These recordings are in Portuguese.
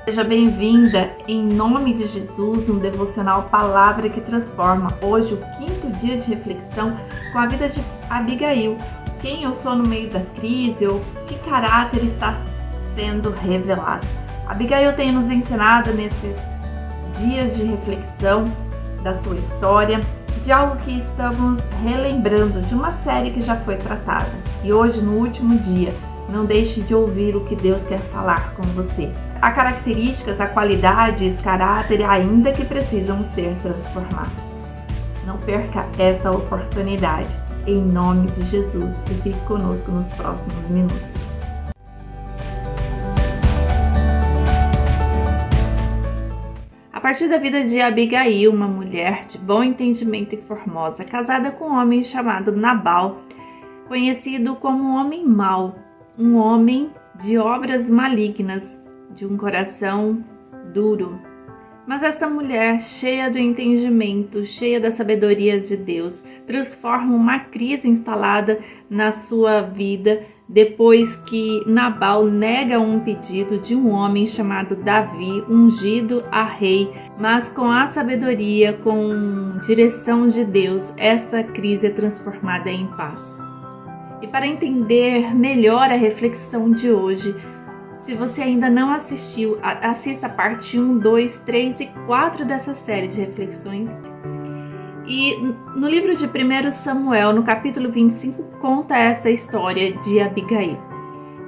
Seja bem-vinda, em nome de Jesus, um devocional Palavra que Transforma. Hoje, o 5º dia de reflexão com a vida de Abigail. Quem eu sou no meio da crise ou que caráter está sendo revelado. Abigail tem nos ensinado nesses dias de reflexão da sua história, de algo que estamos relembrando, de uma série que já foi tratada. E hoje, no último dia, não deixe de ouvir o que Deus quer falar com você. Há características, há qualidades, caráter, ainda que precisam ser transformados. Não perca esta oportunidade, em nome de Jesus, e fique conosco nos próximos minutos. A partir da vida de Abigail, uma mulher de bom entendimento e formosa, casada com um homem chamado Nabal, conhecido como um homem mau, um homem de obras malignas, de um coração duro. Mas esta mulher, cheia do entendimento, cheia da sabedoria de Deus, transforma uma crise instalada na sua vida depois que Nabal nega um pedido de um homem chamado Davi, ungido a rei. Mas com a sabedoria, com direção de Deus, esta crise é transformada em paz. E para entender melhor a reflexão de hoje, se você ainda não assistiu, assista a parte 1, 2, 3 e 4 dessa série de reflexões. E no livro de 1 Samuel, no capítulo 25, conta essa história de Abigail.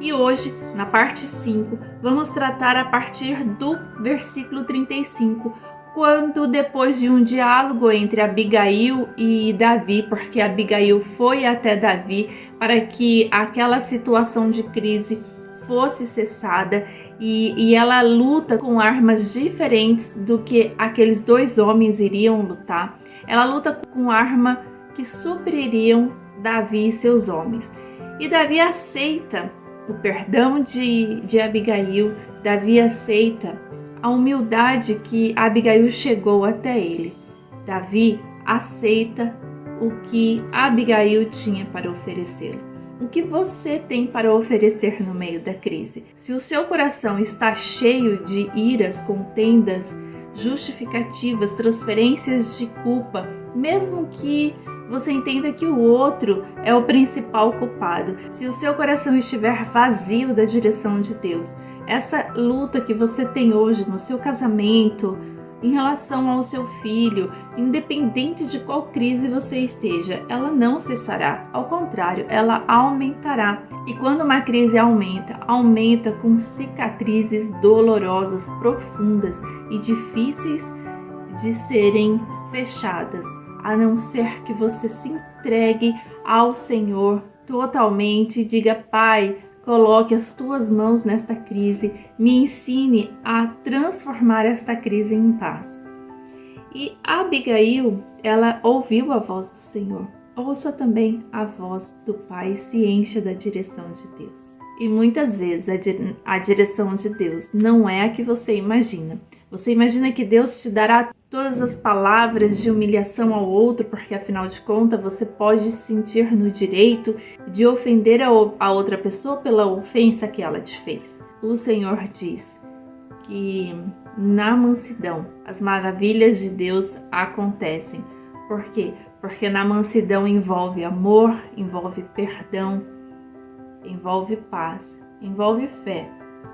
E hoje, na parte 5, vamos tratar a partir do versículo 35, quando depois de um diálogo entre Abigail e Davi, porque Abigail foi até Davi para que aquela situação de crise fosse cessada, e ela luta com armas diferentes do que aqueles dois homens iriam lutar. Ela luta com arma que supririam Davi e seus homens. E Davi aceita o perdão de Abigail, Davi aceita a humildade que Abigail chegou até ele. Davi aceita o que Abigail tinha para oferecê-lo. O que você tem para oferecer no meio da crise? Se o seu coração está cheio de iras, contendas, justificativas, transferências de culpa, mesmo que você entenda que o outro é o principal culpado, se o seu coração estiver vazio da direção de Deus, essa luta que você tem hoje no seu casamento, em relação ao seu filho, independente de qual crise você esteja, ela não cessará. Ao contrário, ela aumentará. E quando uma crise aumenta, aumenta com cicatrizes dolorosas, profundas e difíceis de serem fechadas, a não ser que você se entregue ao Senhor totalmente e diga: Pai, coloque as tuas mãos nesta crise, me ensine a transformar esta crise em paz. E Abigail, ela ouviu a voz do Senhor. Ouça também a voz do Pai, se encha da direção de Deus. E muitas vezes a direção de Deus não é a que você imagina. Você imagina que Deus te dará todas as palavras de humilhação ao outro, porque afinal de contas você pode se sentir no direito de ofender a outra pessoa pela ofensa que ela te fez. O Senhor diz que na mansidão as maravilhas de Deus acontecem. Por quê? Porque na mansidão envolve amor, envolve perdão, envolve paz, envolve fé,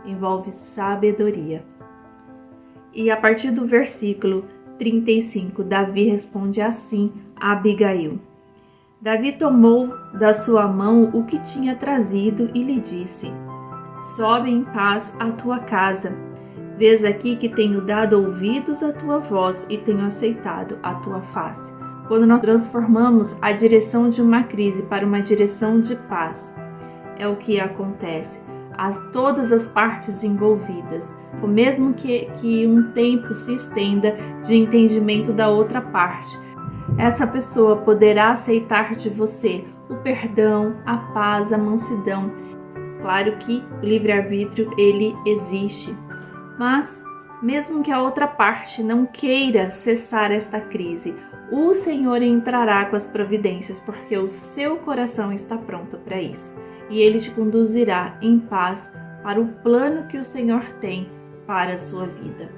envolve sabedoria. E a partir do versículo 35, Davi responde assim a Abigail. Davi tomou da sua mão o que tinha trazido e lhe disse: Sobe em paz à tua casa. Vês aqui que tenho dado ouvidos à tua voz e tenho aceitado a tua face. Quando nós transformamos a direção de uma crise para uma direção de paz, é o que acontece. Todas as partes envolvidas, o mesmo que um tempo se estenda de entendimento da outra parte, essa pessoa poderá aceitar de você o perdão, a paz, a mansidão. Claro que o livre-arbítrio ele existe, mas mesmo que a outra parte não queira cessar esta crise, o Senhor entrará com as providências, porque o seu coração está pronto para isso. E Ele te conduzirá em paz para o plano que o Senhor tem para a sua vida.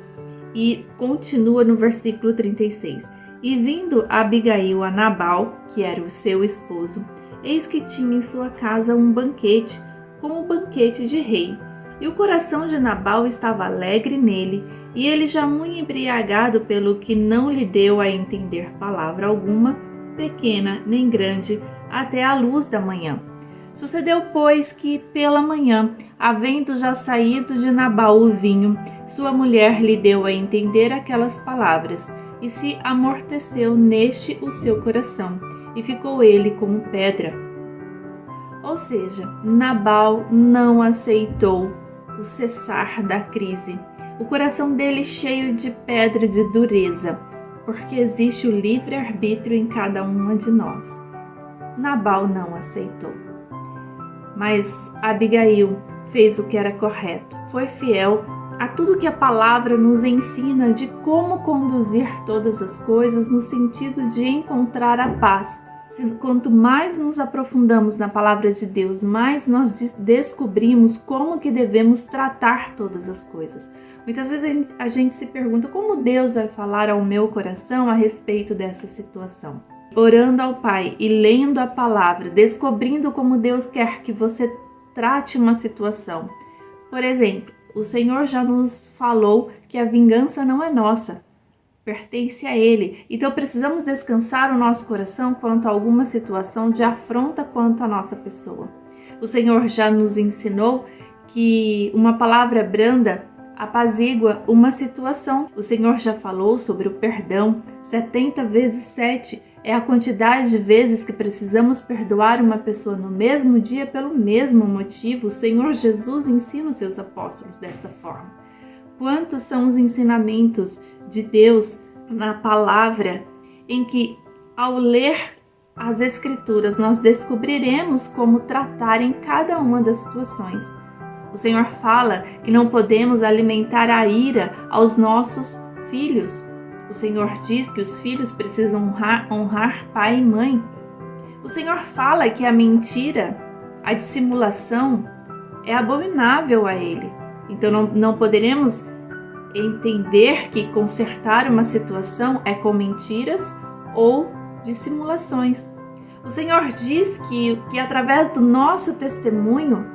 E continua no versículo 36. E vindo Abigail a Nabal, que era o seu esposo, eis que tinha em sua casa um banquete, como um banquete de rei. E o coração de Nabal estava alegre nele, e ele já muito embriagado, pelo que não lhe deu a entender palavra alguma, pequena nem grande, até a luz da manhã. Sucedeu, pois, que pela manhã, havendo já saído de Nabal o vinho, sua mulher lhe deu a entender aquelas palavras, e se amorteceu neste o seu coração, e ficou ele como pedra. Ou seja, Nabal não aceitou o cessar da crise. O coração dele cheio de pedra de dureza, porque existe o livre-arbítrio em cada uma de nós. Nabal não aceitou. Mas Abigail fez o que era correto, foi fiel a tudo que a palavra nos ensina de como conduzir todas as coisas no sentido de encontrar a paz. Quanto mais nos aprofundamos na palavra de Deus, mais nós descobrimos como que devemos tratar todas as coisas. Muitas vezes a gente se pergunta como Deus vai falar ao meu coração a respeito dessa situação. Orando ao Pai e lendo a palavra, descobrindo como Deus quer que você trate uma situação. Por exemplo, o Senhor já nos falou que a vingança não é nossa, pertence a Ele. Então precisamos descansar o nosso coração quanto a alguma situação de afronta quanto à nossa pessoa. O Senhor já nos ensinou que uma palavra branda apazigua uma situação. O Senhor já falou sobre o perdão. 70 vezes 7 é a quantidade de vezes que precisamos perdoar uma pessoa no mesmo dia pelo mesmo motivo. O Senhor Jesus ensina os seus apóstolos desta forma. Quantos são os ensinamentos de Deus na palavra em que, ao ler as Escrituras, nós descobriremos como tratar em cada uma das situações. O Senhor fala que não podemos alimentar a ira aos nossos filhos. O Senhor diz que os filhos precisam honrar pai e mãe. O Senhor fala que a mentira, a dissimulação, é abominável a Ele. Então não poderemos entender que consertar uma situação é com mentiras ou dissimulações. O Senhor diz que através do nosso testemunho,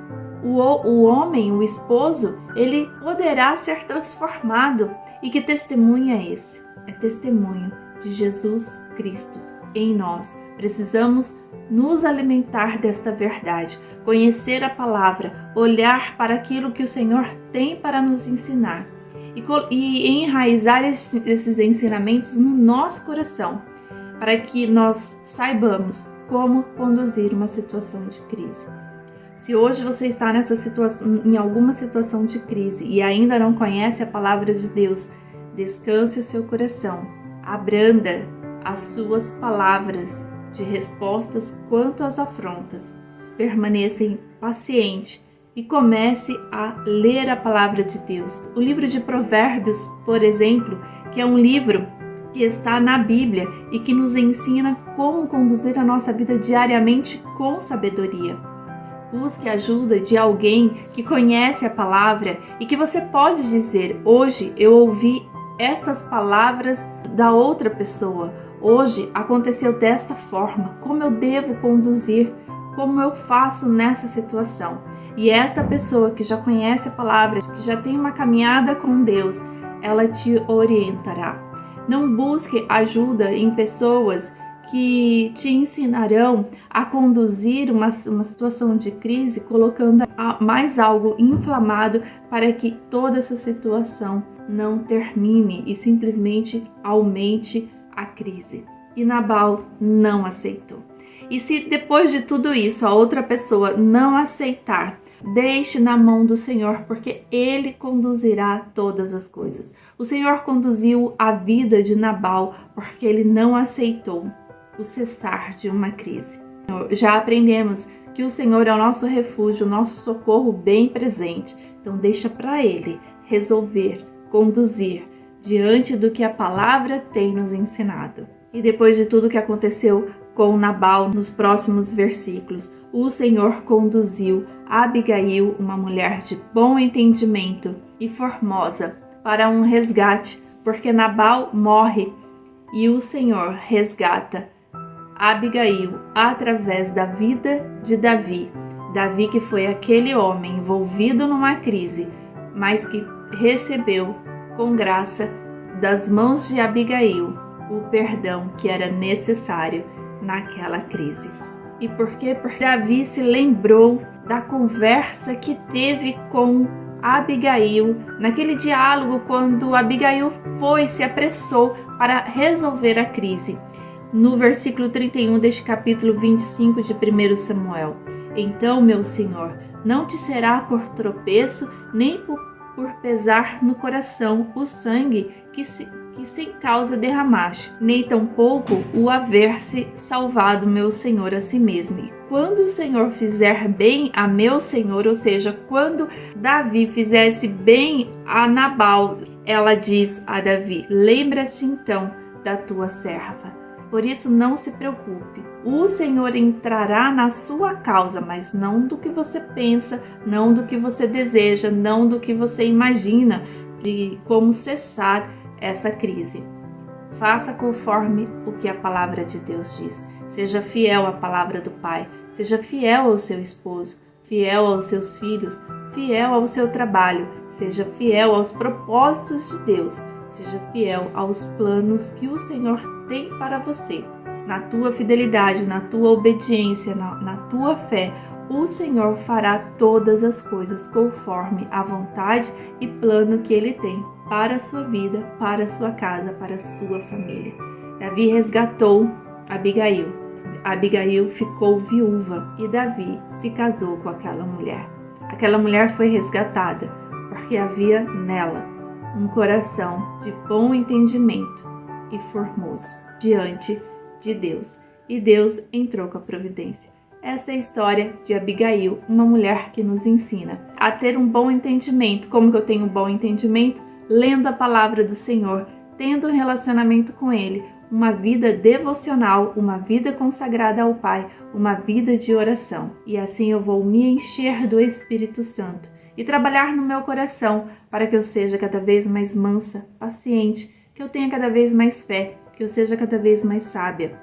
o homem, o esposo, ele poderá ser transformado. E que testemunho é esse? É testemunho de Jesus Cristo em nós. Precisamos nos alimentar desta verdade, conhecer a palavra, olhar para aquilo que o Senhor tem para nos ensinar e enraizar esses ensinamentos no nosso coração, para que nós saibamos como conduzir uma situação de crise. Se hoje você está nessa situação, em alguma situação de crise e ainda não conhece a palavra de Deus, descanse o seu coração, abranda as suas palavras de respostas quanto às afrontas. Permaneça paciente e comece a ler a palavra de Deus. O livro de Provérbios, por exemplo, que é um livro que está na Bíblia e que nos ensina como conduzir a nossa vida diariamente com sabedoria. Busque ajuda de alguém que conhece a palavra e que você pode dizer: hoje eu ouvi estas palavras da outra pessoa, hoje aconteceu desta forma, como eu devo conduzir, como eu faço nessa situação. E esta pessoa que já conhece a palavra, que já tem uma caminhada com Deus, ela te orientará. Não busque ajuda em pessoas que te ensinarão a conduzir uma situação de crise, colocando mais algo inflamado para que toda essa situação não termine e simplesmente aumente a crise. E Nabal não aceitou. E se depois de tudo isso a outra pessoa não aceitar, deixe na mão do Senhor, porque Ele conduzirá todas as coisas. O Senhor conduziu a vida de Nabal porque ele não aceitou o cessar de uma crise. Já aprendemos que o Senhor é o nosso refúgio, o nosso socorro bem presente. Então deixa para Ele resolver, conduzir diante do que a palavra tem nos ensinado. E depois de tudo que aconteceu com Nabal nos próximos versículos. O Senhor conduziu Abigail, uma mulher de bom entendimento e formosa, para um resgate, porque Nabal morre e o Senhor resgata Abigail através da vida de Davi. Davi, que foi aquele homem envolvido numa crise, mas que recebeu com graça das mãos de Abigail o perdão que era necessário naquela crise. E por quê? Porque Davi se lembrou da conversa que teve com Abigail, naquele diálogo quando Abigail se apressou para resolver a crise. No versículo 31 deste capítulo 25 de 1 Samuel. Então, meu Senhor, não te será por tropeço, nem por pesar no coração o sangue que sem causa derramaste, nem tampouco o haver-se salvado meu Senhor a si mesmo. E quando o Senhor fizer bem a meu Senhor, ou seja, quando Davi fizesse bem a Nabal, ela diz a Davi: lembra-te então da tua serva. Por isso não se preocupe, o Senhor entrará na sua causa, mas não do que você pensa, não do que você deseja, não do que você imagina de como cessar essa crise. Faça conforme o que a palavra de Deus diz. Seja fiel à palavra do Pai, seja fiel ao seu esposo, fiel aos seus filhos, fiel ao seu trabalho, seja fiel aos propósitos de Deus, seja fiel aos planos que o Senhor tem para você. Na tua fidelidade, na tua obediência, na tua fé, o Senhor fará todas as coisas conforme a vontade e plano que Ele tem para a sua vida, para a sua casa, para a sua família. Davi resgatou Abigail. Abigail ficou viúva e Davi se casou com aquela mulher. Aquela mulher foi resgatada porque havia nela um coração de bom entendimento e formoso diante de Deus. E Deus entrou com a providência. Essa é a história de Abigail, uma mulher que nos ensina a ter um bom entendimento. Como que eu tenho um bom entendimento? Lendo a palavra do Senhor, tendo um relacionamento com Ele, uma vida devocional, uma vida consagrada ao Pai, uma vida de oração. E assim eu vou me encher do Espírito Santo e trabalhar no meu coração para que eu seja cada vez mais mansa, paciente, que eu tenha cada vez mais fé, que eu seja cada vez mais sábia,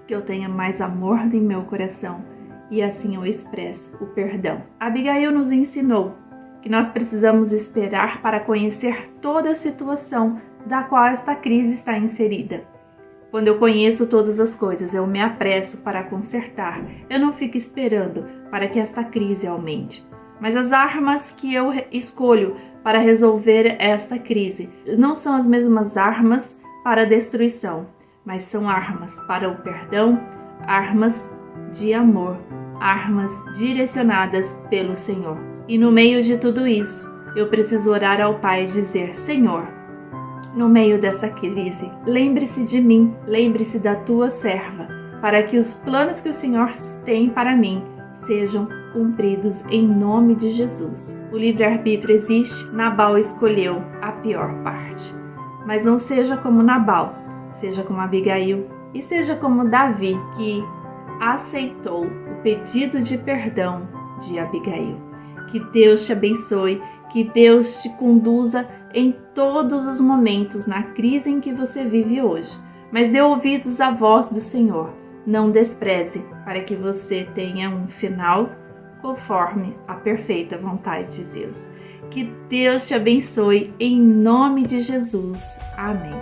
que eu tenha mais amor em meu coração e assim eu expresso o perdão. Abigail nos ensinou que nós precisamos esperar para conhecer toda a situação da qual esta crise está inserida. Quando eu conheço todas as coisas, eu me apresso para consertar. Eu não fico esperando para que esta crise aumente. Mas as armas que eu escolho para resolver esta crise não são as mesmas armas para a destruição, mas são armas para o perdão, armas de amor, armas direcionadas pelo Senhor. E no meio de tudo isso, eu preciso orar ao Pai e dizer: Senhor, no meio dessa crise, lembre-se de mim, lembre-se da tua serva, para que os planos que o Senhor tem para mim sejam cumpridos em nome de Jesus. O livre-arbítrio existe, Nabal escolheu a pior parte. Mas não seja como Nabal, seja como Abigail e seja como Davi, que aceitou o pedido de perdão de Abigail. Que Deus te abençoe, que Deus te conduza em todos os momentos na crise em que você vive hoje. Mas dê ouvidos à voz do Senhor, não despreze, para que você tenha um final conforme a perfeita vontade de Deus. Que Deus te abençoe em nome de Jesus. Amém.